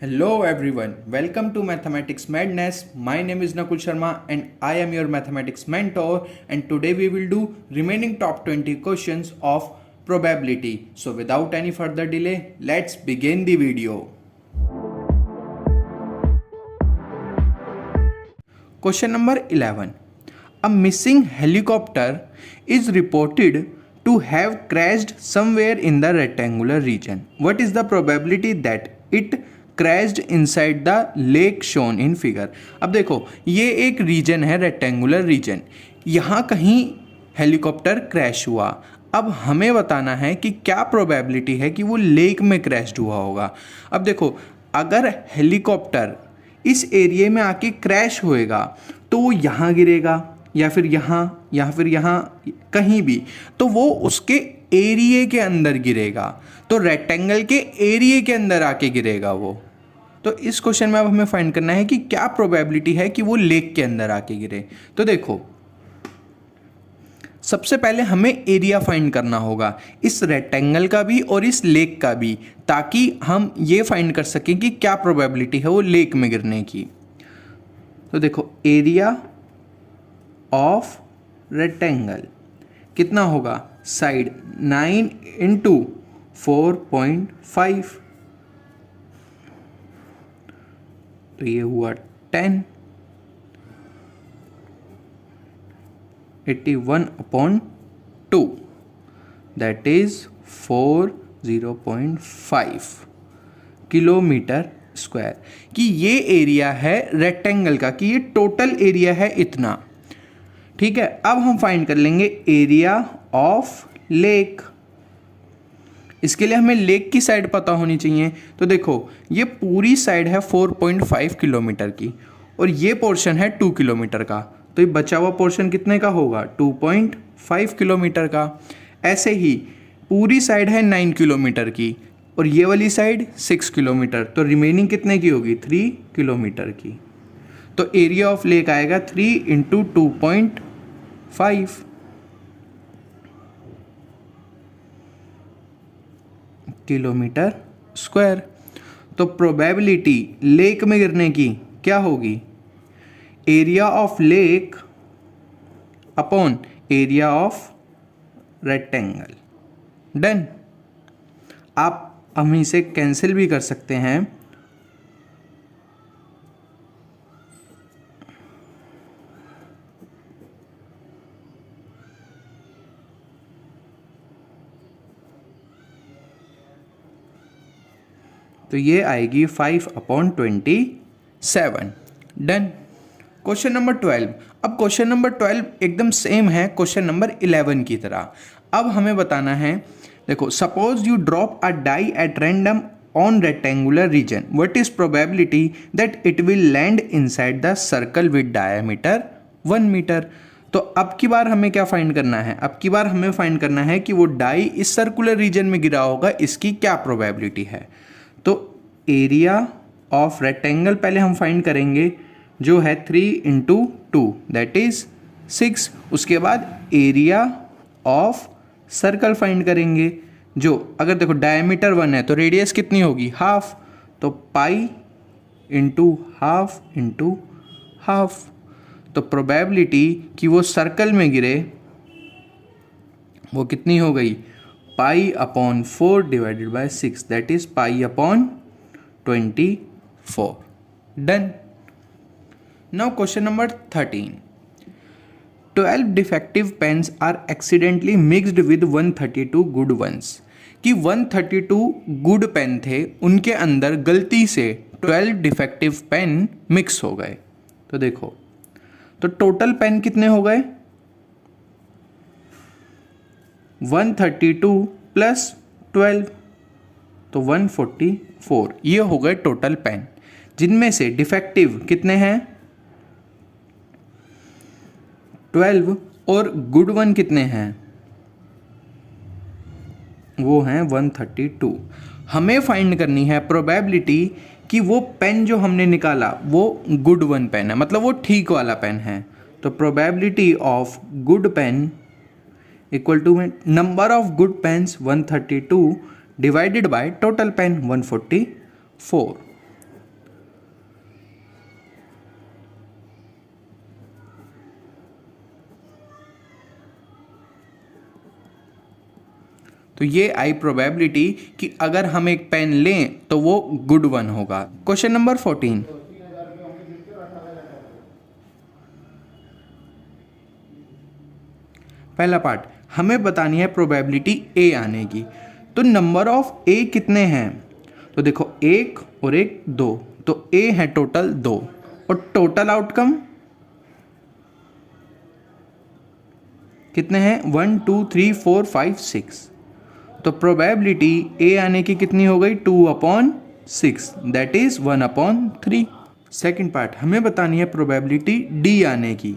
Hello everyone, welcome to Mathematics Madness. My name is Nakul Sharma and I am your mathematics mentor, and today we will do remaining top 20 questions of probability. So without any further delay, let's begin the video. Question number 11. A missing helicopter is reported to have crashed somewhere in the rectangular region. What is the probability that it crashed inside the lake shown in figure? अब देखो, ये एक reason है, rectangular reason. यहाँ कहीं helicopter crash हुआ. अब हमें बताना है कि क्या प्रोबेबिलिटी है कि वो लेक में क्रैश हुआ होगा. अब देखो, अगर हेलीकॉप्टर इस एरिया में आके क्रैश होएगा तो वो यहाँ गिरेगा या फिर यहाँ कहीं भी, तो वो उसके एरिया के अंदर गिरेगा, तो रेक्टेंगल के एरिया के अंदर आके गिरेगा वो. तो इस क्वेश्चन में अब हमें फाइंड करना है कि क्या प्रोबेबिलिटी है कि वो लेक के अंदर आके गिरे. तो देखो, सबसे पहले हमें एरिया फाइंड करना होगा, इस रेक्टेंगल का भी और इस लेक का भी, ताकि हम ये फाइंड कर सकें कि क्या प्रोबेबिलिटी है वो लेक में गिरने की. तो देखो, एरिया ऑफ रेक्टेंगल कितना होगा, साइड 9 इंटू 4.5, तो ये हुआ 10. 81/2, दैट इज 40.5 किलोमीटर स्क्वायर. कि ये एरिया है रेक्टेंगल का, कि ये टोटल एरिया है इतना. ठीक है, अब हम फाइंड कर लेंगे एरिया ऑफ लेक. इसके लिए हमें लेक की साइड पता होनी चाहिए. तो देखो, ये पूरी साइड है 4.5 किलोमीटर की और ये पोर्शन है 2 किलोमीटर का, तो ये बचा हुआ पोर्शन कितने का होगा, 2.5 किलोमीटर का. ऐसे ही पूरी साइड है 9 किलोमीटर की और ये वाली साइड 6 किलोमीटर, तो रिमेनिंग कितने की होगी, 3 किलोमीटर की. तो एरिया ऑफ लेक आएगा 3 इंटू 2.5 किलोमीटर स्क्वायर. तो प्रोबेबिलिटी लेक में गिरने की क्या होगी, area of lake upon area of rectangle. Done. आप हम इसे कैंसिल भी कर सकते हैं. तो ये आएगी 5/27. डन. Question number 12. अब क्वेश्चन नंबर 12 एकदम सेम है क्वेश्चन नंबर 11 की तरह. अब हमें बताना है, देखो, suppose you drop a die at random on rectangular region, what is probability that it will land inside the circle with diameter 1 metre. तो अब की बार हमें क्या फाइंड करना है, अब की बार हमें फाइंड करना है कि वो डाई इस सर्कुलर रीजन में गिरा होगा, इसकी क्या प्रोबेबिलिटी है. तो एरिया ऑफ रेक्टेंगल पहले हम फाइंड करेंगे, जो है 3 इंटू 2, दैट इज 6. उसके बाद एरिया ऑफ सर्कल फाइंड करेंगे, जो अगर देखो डायमीटर 1 है तो रेडियस कितनी होगी, हाफ, तो पाई इंटू हाफ. तो प्रोबेबिलिटी कि वो सर्कल में गिरे वो कितनी हो गई, π/4 divided by 6, that is π/24. Done. Now question number 13. 12 defective pens are accidentally mixed with 132 good ones. कि 132 गुड पेन थे, उनके अंदर गलती से 12 डिफेक्टिव पेन मिक्स हो गए. तो देखो, तो टोटल पेन कितने हो गए, 132 प्लस 12, तो 144. ये हो गए टोटल पेन, जिनमें से डिफेक्टिव कितने हैं, 12, और गुड वन कितने हैं, वो हैं 132. हमें फाइंड करनी है प्रोबेबिलिटी कि वो पेन जो हमने निकाला वो गुड वन पेन है, मतलब वो ठीक वाला पेन है. तो probability of good pen equal to number of good pens 132 divided by total pen 144. तो ये आई प्रोबेबिलिटी कि अगर हम एक पेन लें तो वो गुड वन होगा। क्वेश्चन नंबर 14, पहला पार्ट, हमें बतानी है प्रोबेबिलिटी ए आने की। तो नंबर ऑफ ए कितने हैं? तो देखो एक और एक दो, तो ए है टोटल 2 और टोटल आउटकम कितने हैं? 1 2 3 4 5 6। तो प्रोबेबिलिटी ए आने की कितनी हो गई? 2/6, दैट इज 1/3। सेकेंड पार्ट, हमें बतानी है प्रोबेबिलिटी डी आने की।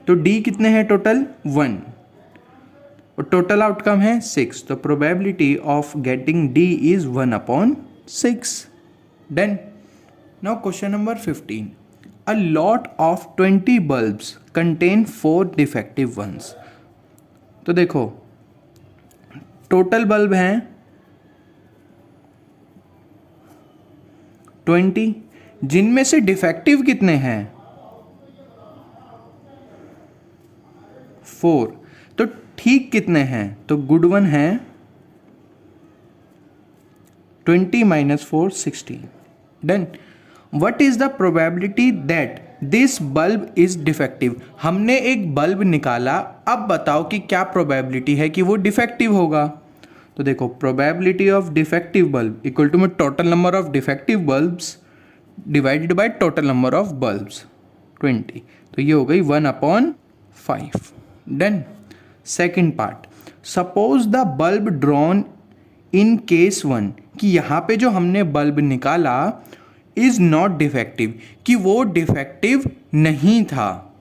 तो डी कितने हैं टोटल? 1 और टोटल आउटकम है 6। तो probability of getting D is 1/6। Done. Now question number 15, a lot of 20 bulbs contain 4 defective ones. तो देखो टोटल बल्ब हैं 20, जिनमें से डिफेक्टिव कितने हैं? 4। तो ठीक कितने हैं? तो गुड वन है 20 - 4 16। Done. What is the probability that this bulb is defective. हमने एक बल्ब निकाला, अब बताओ कि क्या प्रोबेबिलिटी है कि वो डिफेक्टिव होगा। तो देखो probability of defective bulb equal to में total number of defective bulbs divided by total number of bulbs 20। तो ये हो गई 1/5। Done. Second part, suppose the bulb drawn in case 1, कि यहाँ पे जो हमने बल्ब निकाला इज नॉट डिफेक्टिव, कि वो डिफेक्टिव नहीं था,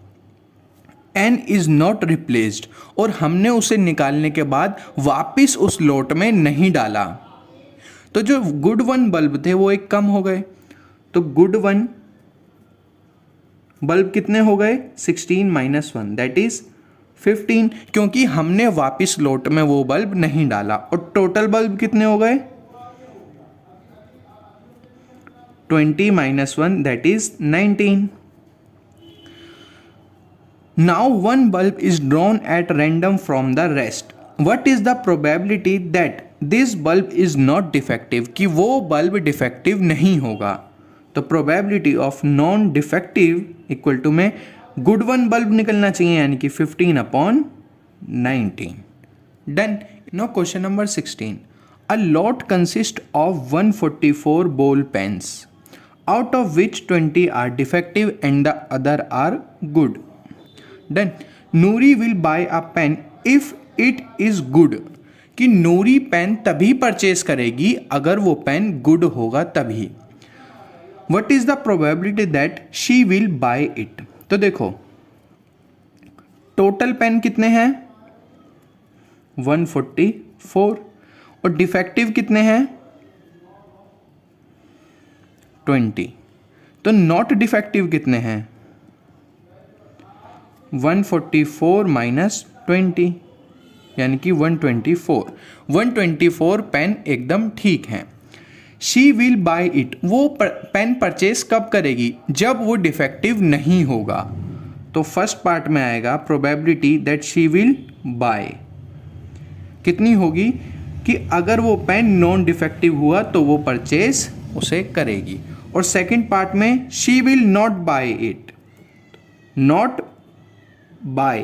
एन इज नॉट रिप्लेस्ड, और हमने उसे निकालने के बाद वापिस उस लोट में नहीं डाला। तो जो गुड वन बल्ब थे वो एक कम हो गए। तो गुड वन बल्ब कितने हो गए? 16 - 1 दैट इज 15, क्योंकि हमने वापिस लोट में वो बल्ब नहीं डाला। और टोटल बल्ब कितने हो गए? 20 - 1 that is 19। Now one bulb is drawn at random from the rest. What is the probability that this bulb is not defective? कि वो बल्ब डिफेक्टिव नहीं होगा। तो probability of non defective equal to में good one bulb निकलना चाहिए, यानी कि 15/19। Done. Now question number 16, a lot consist of 144 ball pens, out of which 20 are defective and the other are good. Done. Noori will buy a pen if it is good, कि नूरी pen तभी purchase करेगी अगर वो pen good होगा तभी। What is the probability that she will buy it. तो देखो total pen कितने हैं? 144 और डिफेक्टिव कितने हैं? 20। तो नॉट डिफेक्टिव कितने हैं? 144 - 20 यानी कि 124। 124 पेन एकदम ठीक है। शी विल बाय इट, वो पेन परचेज कब करेगी? जब वो डिफेक्टिव नहीं होगा। तो फर्स्ट पार्ट में आएगा probability that she will buy, कितनी होगी? कि अगर वो पेन नॉन डिफेक्टिव हुआ तो वो परचेज उसे करेगी। और सेकंड पार्ट में she will not buy it, not buy.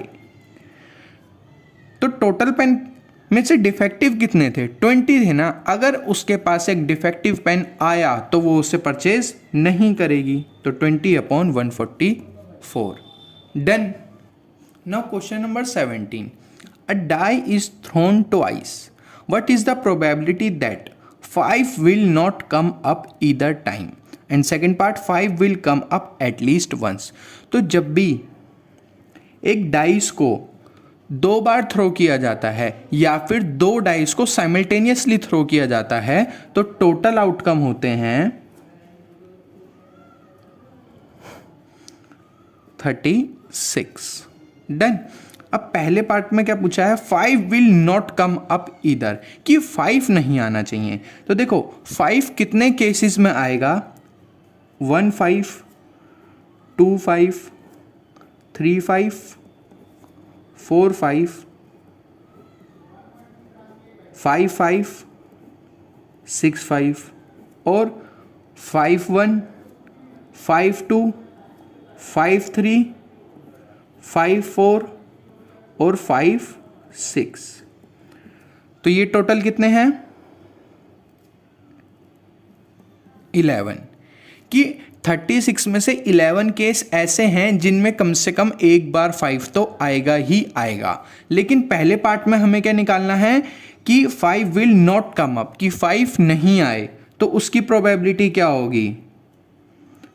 तो टोटल पेन में से डिफेक्टिव कितने थे? 20 थे ना। अगर उसके पास एक डिफेक्टिव पेन आया तो वो उसे परचेज नहीं करेगी। तो 20/144। Done. Now question number 17, a die is thrown twice, what is the probability that 5 will not come up either time, and second part 5 will come up at least once. तो जब भी एक डाइस को 2 बार थ्रो किया जाता है या फिर 2 डाइस को साइमल्टेनियसली थ्रो किया जाता है तो टोटल आउटकम होते हैं 36। डन। अब पहले पार्ट में क्या पूछा है? 5 will not come up either, कि 5 नहीं आना चाहिए। तो देखो 5 कितने केसेस में आएगा? 1 5, 2 5, 3 5, 4 5, 5 6 5 और 5 1 5 2 5 3 5 4 और 5 6। तो ये टोटल कितने हैं? 11। कि 36 में से 11 केस ऐसे हैं जिनमें कम से कम एक बार 5 तो आएगा ही आएगा। लेकिन पहले पार्ट में हमें क्या निकालना है कि 5 विल नॉट कम अप, कि 5 नहीं आए, तो उसकी प्रोबेबिलिटी क्या होगी?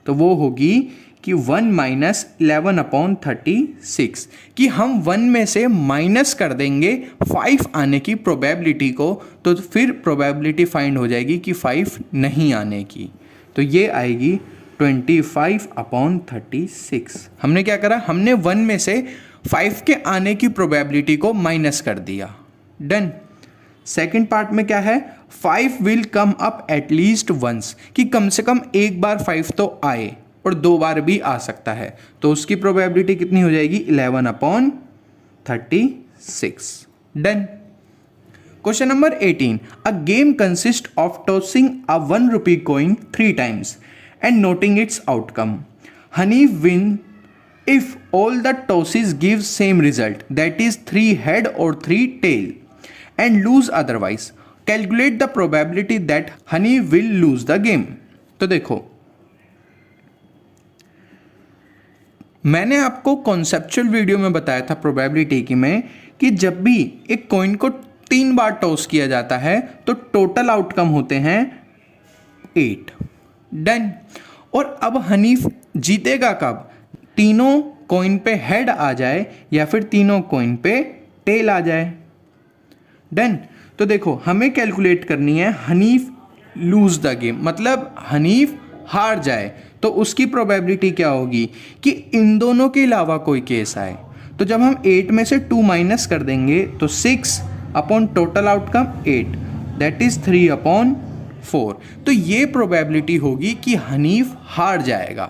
तो वो होगी कि 1 माइनस 11/36, कि हम 1 में से माइनस कर देंगे 5 आने की प्रोबेबिलिटी को, तो फिर प्रोबेबिलिटी फाइंड हो जाएगी कि 5 नहीं आने की। तो ये आएगी 25/36। हमने क्या करा? हमने 1 में से 5 के आने की प्रोबेबिलिटी को माइनस कर दिया। डन। सेकेंड पार्ट में क्या है? 5 will come up at least once, कि कम से कम एक बार 5 तो आए और 2 बार भी आ सकता है। तो उसकी प्रोबेबिलिटी कितनी हो जाएगी? 11/36। Done. Question number 18। A game consist of tossing a 1 rupee coin 3 times and noting its outcome. Honey win if all the tosses give same result, that is 3 head or 3 tail, and lose otherwise. Calculate the probability that Honey will lose the game. तो देखो, मैंने आपको conceptual video में बताया था probability की में कि जब भी एक कॉइन को 3 बार टॉस किया जाता है तो टोटल आउटकम होते हैं 8। डन। और अब हनीफ जीतेगा कब? तीनों कॉइन पे हेड आ जाए या फिर तीनों कॉइन पे टेल आ जाए। डन। तो देखो, हमें कैलकुलेट करनी है हनीफ लूज द गेम, मतलब हनीफ हार जाए, तो उसकी प्रोबेबिलिटी क्या होगी कि इन दोनों के अलावा कोई केस आए। तो जब हम 8 में से 2 माइनस कर देंगे तो 6 upon total outcome 8, that is 3/4। तो ये प्रोबेबिलिटी होगी कि हनीफ हार जाएगा।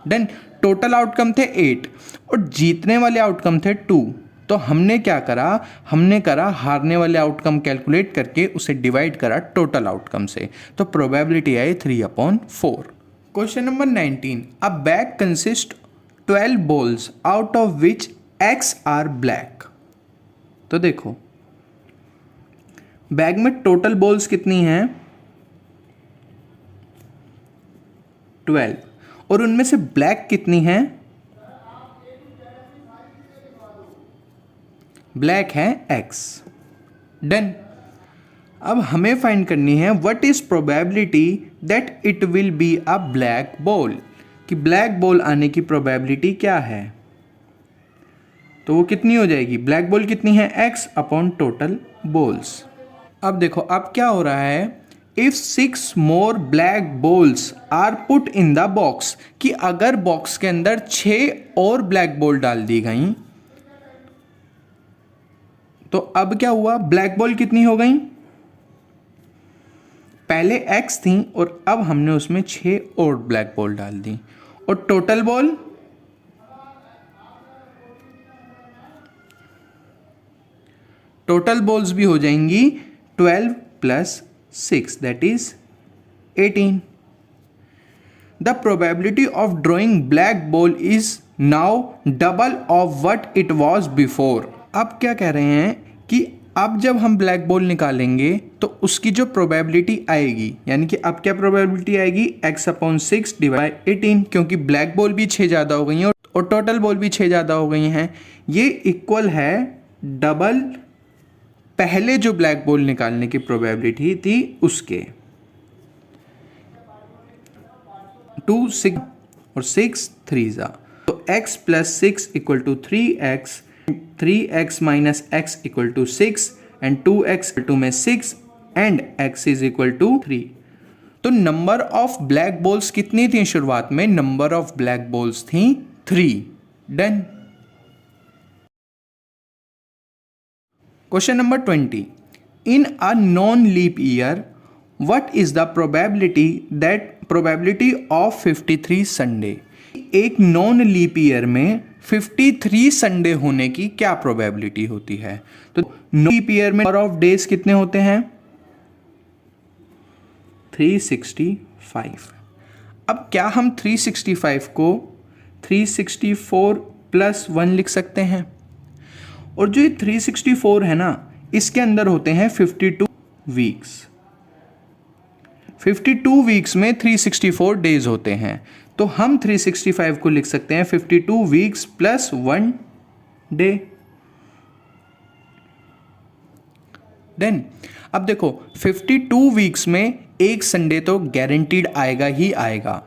देन टोटल आउटकम थे 8 और जीतने वाले आउटकम थे 2। तो हमने क्या करा? हमने करा हारने वाले आउटकम कैलकुलेट करके उसे डिवाइड करा टोटल आउटकम से, तो probability I 3/4। Question number 19। A bag consist 12 balls out of which X are black. तो देखो, बैग में टोटल बॉल्स कितनी हैं? 12, और उनमें से ब्लैक कितनी हैं? ब्लैक है X। डन। अब हमें फाइंड करनी है what is probability that it will be a black ball, कि ब्लैक बॉल आने की प्रोबेबिलिटी क्या है। तो वो कितनी हो जाएगी? ब्लैक बॉल कितनी है? X upon total balls. अब देखो, अब क्या हो रहा है? If 6 more black balls are put in the box, कि अगर बॉक्स के अंदर 6 और ब्लैक बॉल डाल दी गई तो अब क्या हुआ? ब्लैक बॉल कितनी हो गई? पहले X थी और अब हमने उसमें 6 और ब्लैक बॉल डाल दी, और टोटल बॉल टोटल बॉल्स भी हो जाएंगी 12 + 6, that is 18। The probability of drawing black ball is now double of what it was before. अब क्या कह रहे हैं कि अब जब हम ब्लैक बॉल निकालेंगे तो उसकी जो प्रोबेबिलिटी आएगी, यानी कि अब क्या प्रोबेबिलिटी आएगी? X/6 डिवाइड 18, क्योंकि ब्लैक बॉल भी 6 ज़्यादा हो गई हैं और टोटल बॉल भी 6 ज़्यादा हो गई हैं। ये इक्वल है डबल पहले जो ब्लैक बॉल निकालने की प्रोबेबिलिटी थी उसके। 2 6 और 6 3 तो x + 6 = 3x, 3x - x = 6 and 2x में 6 एंड x = 3। तो नंबर ऑफ ब्लैक बॉल्स कितनी थी शुरुआत में? नंबर ऑफ ब्लैक बॉल्स थी 3। Done. Question number 20। In a non leap year what is the probability of 53 Sunday. एक नॉन लीप ईयर में 53 Sunday होने की क्या प्रोबेबिलिटी होती है? तो लीप ईयर में नंबर ऑफ डेज कितने होते हैं? 365। अब क्या हम 365 को 364 + 1 लिख सकते हैं? और जो ये 364 है ना, इसके अंदर होते हैं 52 वीक्स। 52 वीक्स में 364 डेज होते हैं, तो हम 365 को लिख सकते हैं 52 वीक्स + 1 डे। देन अब देखो 52 वीक्स में एक संडे तो गारंटीड आएगा ही आएगा,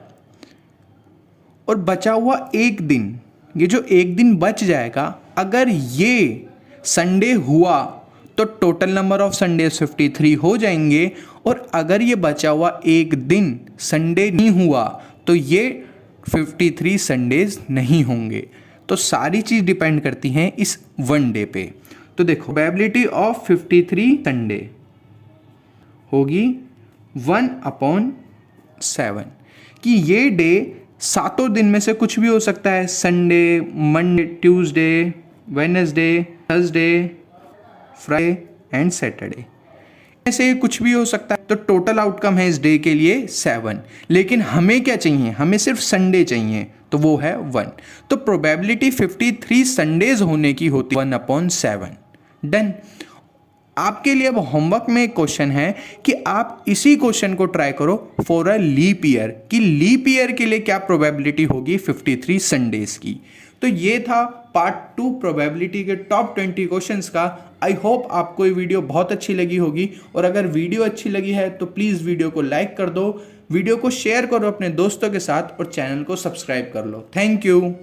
और बचा हुआ एक दिन, ये जो एक दिन बच जाएगा, अगर ये संडे हुआ तो टोटल नंबर ऑफ संडेज 53 हो जाएंगे, और अगर ये बचा हुआ एक दिन संडे नहीं हुआ तो ये 53 संडेज नहीं होंगे। तो सारी चीज़ डिपेंड करती हैं इस वन डे पे। तो देखो प्रोबेबिलिटी ऑफ 53 संडे होगी 1/7, कि ये डे सातों दिन में से कुछ भी हो सकता है, Sunday, Monday, Tuesday, Wednesday, Thursday, Friday and Saturday, ऐसे कुछ भी हो सकता है। तो टोटल आउटकम है इस डे के लिए 7, लेकिन हमें क्या चाहिए? हमें सिर्फ संडे चाहिए, तो वो है 1। तो प्रोबेबिलिटी 53 संडेज होने की होती है 1/7। डन। आपके लिए अब होमवर्क में एक क्वेश्चन है कि आप इसी क्वेश्चन को ट्राई करो फॉर अ लीप ईयर, कि लीप ईयर के लिए क्या प्रोबेबिलिटी होगी 53 संडेज की। तो ये था पार्ट 2 प्रोबेबिलिटी के टॉप 20 क्वेश्चंस का। आई होप आपको ये वीडियो बहुत अच्छी लगी होगी, और अगर वीडियो अच्छी लगी है तो प्लीज़ वीडियो को लाइक कर दो, वीडियो को शेयर करो अपने दोस्तों के साथ, और चैनल को सब्सक्राइब कर लो। Thank you.